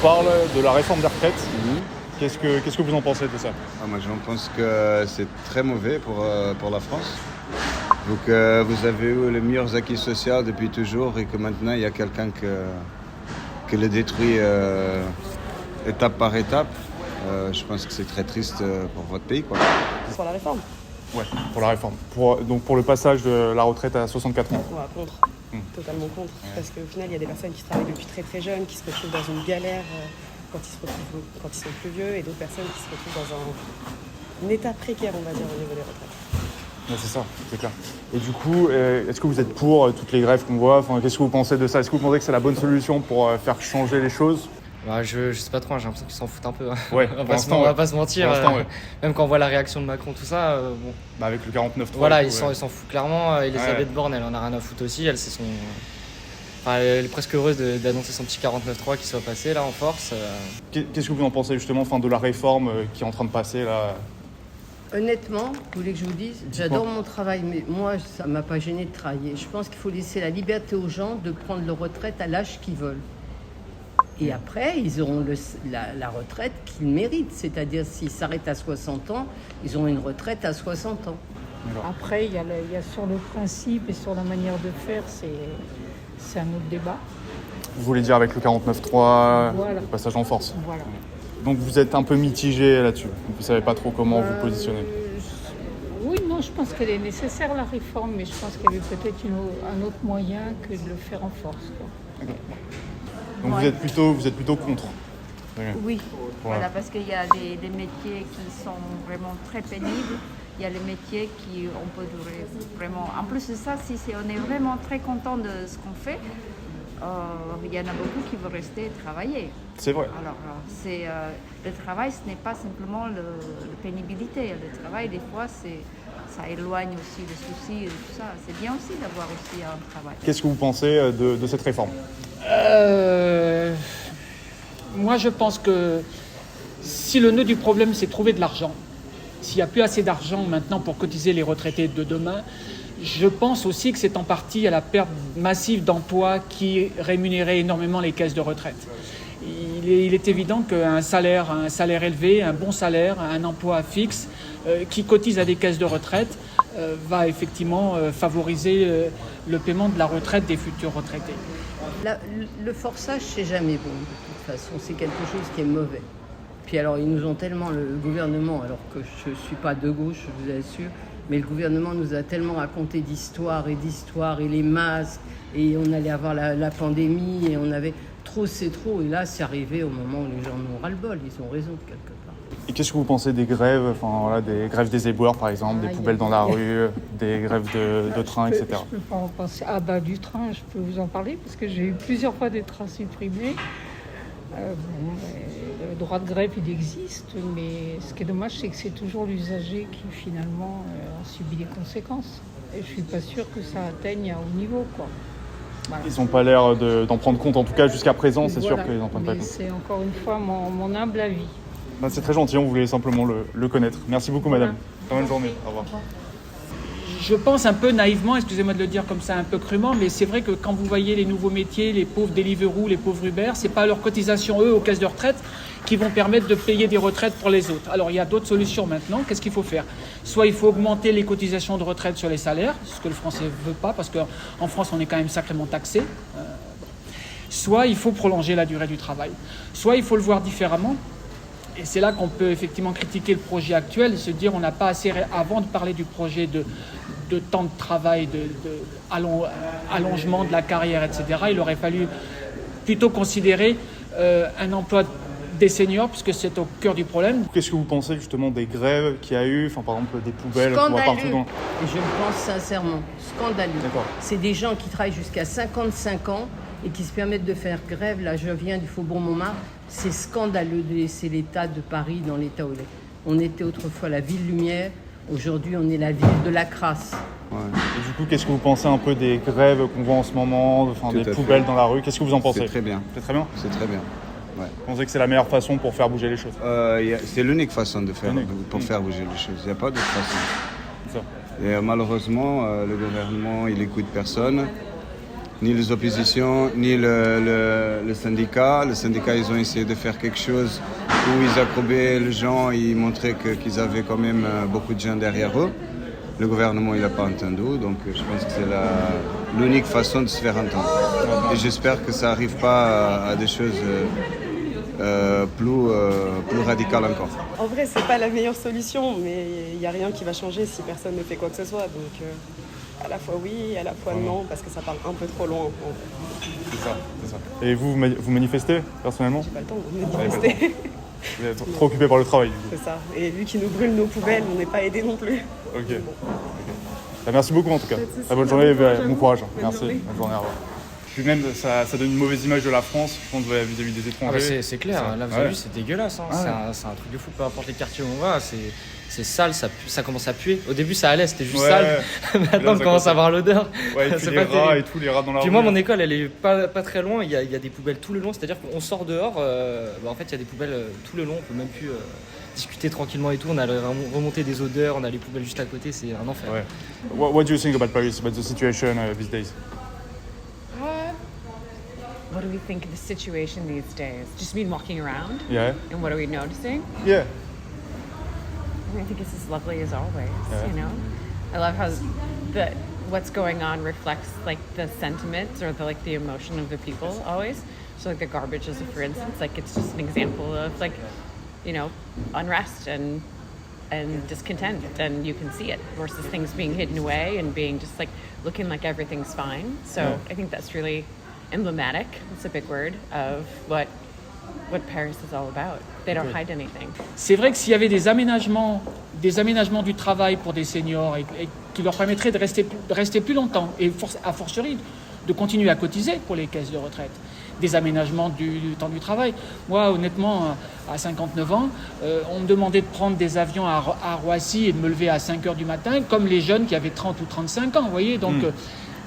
parle de la réforme des retraites. Mhm. Qu'est-ce que vous en pensez de ça? Moi, j'en pense que c'est très mauvais pour la France. Donc, vous avez eu les meilleurs acquis sociaux depuis toujours et que maintenant, il y a quelqu'un qui le détruit étape par étape. Je pense que c'est très triste pour votre pays, quoi. Sur la réforme. Ouais, pour la réforme. Donc pour le passage de la retraite à 64 ans. Ouais, contre. Totalement contre. Parce qu'au final, il y a des personnes qui travaillent depuis très très jeunes, qui se retrouvent dans une galère quand ils sont plus vieux, et d'autres personnes qui se retrouvent dans un état précaire, on va dire, au niveau des retraites. Ouais, c'est ça, c'est clair. Et du coup, est-ce que vous êtes pour toutes les grèves qu'on voit? Qu'est-ce que vous pensez de ça? Est-ce que vous pensez que c'est la bonne solution pour faire changer les choses? Je sais pas trop, j'ai l'impression qu'ils s'en foutent un peu. Ouais, on va pas se mentir. Ouais. Même quand on voit la réaction de Macron, tout ça. Bon. Bah avec le 49.3. Voilà, ils s'en foutent clairement. Elisabeth Borne, elle en a rien à foutre aussi. Elle, elle est presque heureuse d'annoncer son petit 49.3 qui soit passé là en force. Qu'est-ce que vous en pensez justement de la réforme qui est en train de passer là? Honnêtement, vous voulez que je vous dise, j'adore mon travail, mais moi, ça ne m'a pas gêné de travailler. Je pense qu'il faut laisser la liberté aux gens de prendre leur retraite à l'âge qu'ils veulent. Et après, ils auront la retraite qu'ils méritent. C'est-à-dire, s'ils s'arrêtent à 60 ans, ils auront une retraite à 60 ans. Après, il y a sur le principe et sur la manière de faire, c'est un autre débat. Vous voulez dire avec le 49.3, Voilà. le passage en force. Voilà. Donc vous êtes un peu mitigé là-dessus. Vous ne savez pas trop comment vous positionner. Oui, non, je pense qu'elle est nécessaire, la réforme, mais je pense qu'il y avait peut-être un autre moyen que de le faire en force, quoi. Okay. Donc vous êtes plutôt contre? Oui, voilà, parce qu'il y a des métiers qui sont vraiment très pénibles. Il y a les métiers qui on peut durer vraiment. En plus de ça, on est vraiment très content de ce qu'on fait, il y en a beaucoup qui veulent rester travailler. C'est vrai. Alors, le travail, ce n'est pas simplement la pénibilité. Le travail, des fois, ça éloigne aussi les soucis et tout ça. C'est bien aussi d'avoir aussi un travail. Qu'est-ce que vous pensez de cette réforme? Moi, je pense que si le nœud du problème, c'est trouver de l'argent, s'il n'y a plus assez d'argent maintenant pour cotiser les retraités de demain, je pense aussi que c'est en partie à la perte massive d'emplois qui rémunérait énormément les caisses de retraite. Il est évident qu'un salaire élevé, un bon salaire, un emploi fixe qui cotise à des caisses de retraite va effectivement favoriser le paiement de la retraite des futurs retraités. Le forçage, c'est jamais bon, de toute façon. C'est quelque chose qui est mauvais. Puis alors, ils nous ont tellement, le gouvernement, alors que je ne suis pas de gauche, je vous assure, mais le gouvernement nous a tellement raconté d'histoires et les masques, et on allait avoir la pandémie, et on avait trop, c'est trop. Et là, c'est arrivé au moment où les gens en ont ras-le-bol. Ils ont raison, quelque part. Et qu'est-ce que vous pensez des grèves, des grèves des éboueurs par exemple, des poubelles dans la rue, des grèves de train, etc. Je peux pas en penser. Du train, je peux vous en parler parce que j'ai eu plusieurs fois des trains supprimés. Le droit de grève, il existe, mais ce qui est dommage, c'est que c'est toujours l'usager qui finalement en subit les conséquences. Et je suis pas sûre que ça atteigne à haut niveau, quoi. Voilà. Ils n'ont pas l'air d'en prendre compte, en tout cas jusqu'à présent, c'est sûr qu'ils n'en prennent pas compte. C'est encore une fois mon humble avis. C'est très gentil, on voulait simplement le connaître. Merci beaucoup, madame. Très bonne journée. Au revoir. Je pense un peu naïvement, excusez-moi de le dire comme ça un peu crûment, mais c'est vrai que quand vous voyez les nouveaux métiers, les pauvres Deliveroo, les pauvres Uber, c'est pas leur cotisation, eux, aux caisses de retraite, qui vont permettre de payer des retraites pour les autres. Alors il y a d'autres solutions maintenant. Qu'est-ce qu'il faut faire? Soit il faut augmenter les cotisations de retraite sur les salaires, ce que le Français ne veut pas, parce qu'en France on est quand même sacrément taxé. Soit il faut prolonger la durée du travail. Soit il faut le voir différemment. Et c'est là qu'on peut effectivement critiquer le projet actuel et se dire on n'a pas assez, avant de parler du projet de temps de travail, allongement de la carrière, etc., il aurait fallu plutôt considérer un emploi des seniors, puisque c'est au cœur du problème. Qu'est-ce que vous pensez justement des grèves qu'il y a eu, par exemple des poubelles qu'on voit partout dans... Et je le pense sincèrement, scandaleux. D'accord. C'est des gens qui travaillent jusqu'à 55 ans et qui se permettent de faire grève. Là, je viens du Faubourg Montmartre. C'est scandaleux de laisser l'État de Paris dans l'état où il est. On était autrefois la ville lumière, aujourd'hui on est la ville de la crasse. Ouais. Et du coup, qu'est-ce que vous pensez un peu des grèves qu'on voit en ce moment, des poubelles dans la rue? Qu'est-ce que vous en pensez? C'est très bien. C'est très bien? C'est très bien. Ouais. Vous pensez que c'est la meilleure façon pour faire bouger les choses? C'est l'unique façon de faire, faire bouger les choses. Il n'y a pas d'autre façon. Ça. Et malheureusement, le gouvernement, il n'écoute personne. ni les oppositions, ni le syndicat. Le syndicat, ils ont essayé de faire quelque chose où ils accrobaient les gens, ils montraient qu'ils avaient quand même beaucoup de gens derrière eux. Le gouvernement, il n'a pas entendu, donc je pense que c'est l'unique façon de se faire entendre. Et j'espère que ça n'arrive pas à des choses plus radicales encore. En vrai, c'est pas la meilleure solution, mais il n'y a rien qui va changer si personne ne fait quoi que ce soit. Donc à la fois oui, à la fois non, parce que ça parle un peu trop loin. C'est ça, c'est ça. Et vous manifestez personnellement? J'ai pas le temps de manifester. Vous êtes trop occupé par le travail, du coup. C'est ça. Et vu qu'ils nous brûlent nos poubelles, on n'est pas aidés non plus. Ok. Bah, merci beaucoup en tout cas. Bonne journée et bon courage. Merci. Bonne journée, au revoir. Puis même, ça donne une mauvaise image de la France, je pense, vis-à-vis des étrangers. C'est clair, là vous avez vu, c'est dégueulasse. C'est un truc de fou, peu importe les quartiers où on va, c'est sale, ça commence à puer. Au début ça allait, c'était juste sale. Maintenant on commence à avoir l'odeur. Ouais, et puis les rats et tout, les rats dans la rue. Puis moi mon école elle est pas très loin, il y a des poubelles tout le long, c'est-à-dire qu'on sort dehors, en fait il y a des poubelles tout le long, on peut même plus discuter tranquillement et tout, on a remonter des odeurs, on a les poubelles juste à côté, c'est un enfer. Ouais. What do you think about Paris, about the situation these days? What do we think of the situation these days? Just mean walking around? Yeah. And what are we noticing? Yeah. I think it's as lovely as always, Yeah. you know? I love how what's going on reflects like the sentiments or the emotion of the people always. So like the garbage is for instance, like it's just an example of like, you know, unrest and discontent, and you can see it versus things being hidden away and being just like looking like everything's fine. So I think that's really emblematic, it's a big word, of what Paris is all about. They don't hide anything. C'est vrai que s'il y avait des aménagements du travail pour des seniors et qui leur permettraient de rester plus longtemps et a fortiori de continuer à cotiser pour les caisses de retraite, des aménagements du temps du travail. Moi, honnêtement, à 59 ans, on me demandait de prendre des avions à Roissy et de me lever à 5 h du matin, comme les jeunes qui avaient 30 ou 35 ans, vous voyez. Donc,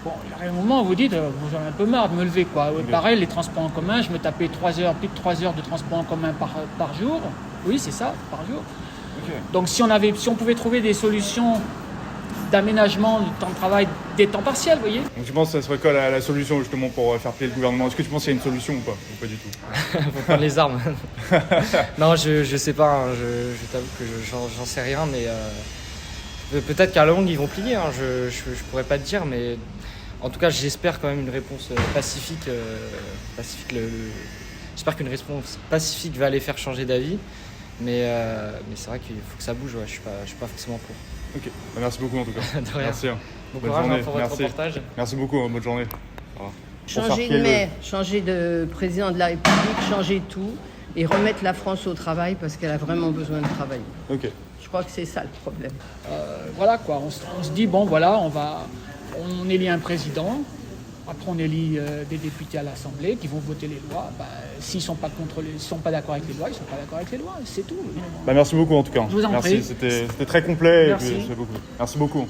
bon, il y a un moment où vous dites, j'en ai un peu marre de me lever, quoi. Pareil, les transports en commun, je me tapais plus de 3 heures de transport en commun par jour. Oui, c'est ça, par jour. Okay. Donc, si on pouvait trouver des solutions d'aménagement du temps de travail, des temps partiels, vous voyez. Donc tu penses que ça serait quoi la solution justement pour faire plier le gouvernement? Est-ce que tu penses qu'il y a une solution ou pas du tout? Faut prendre les armes. Non, je sais pas, hein. Je t'avoue que j'en sais rien, mais peut-être qu'à la longue ils vont plier, hein. Je pourrais pas te dire, mais en tout cas j'espère quand même une réponse pacifique. J'espère qu'une réponse pacifique va les faire changer d'avis, mais c'est vrai qu'il faut que ça bouge, ouais. Je suis pas forcément pour. Ok, bah, merci beaucoup en tout cas. De rien. Merci. Bon courage pour votre reportage. Merci beaucoup, bonne journée. Changer de maire, changer de président de la République, changer tout et remettre la France au travail parce qu'elle a vraiment besoin de travailler. Ok. Je crois que c'est ça le problème. Voilà quoi, on se dit bon voilà, on élit un président. Après, on élit des députés à l'Assemblée qui vont voter les lois. S'ils ne sont pas d'accord avec les lois, ils ne sont pas d'accord avec les lois. C'est tout. Merci beaucoup en tout cas. Je vous en prie. C'était très complet. Merci. Merci beaucoup.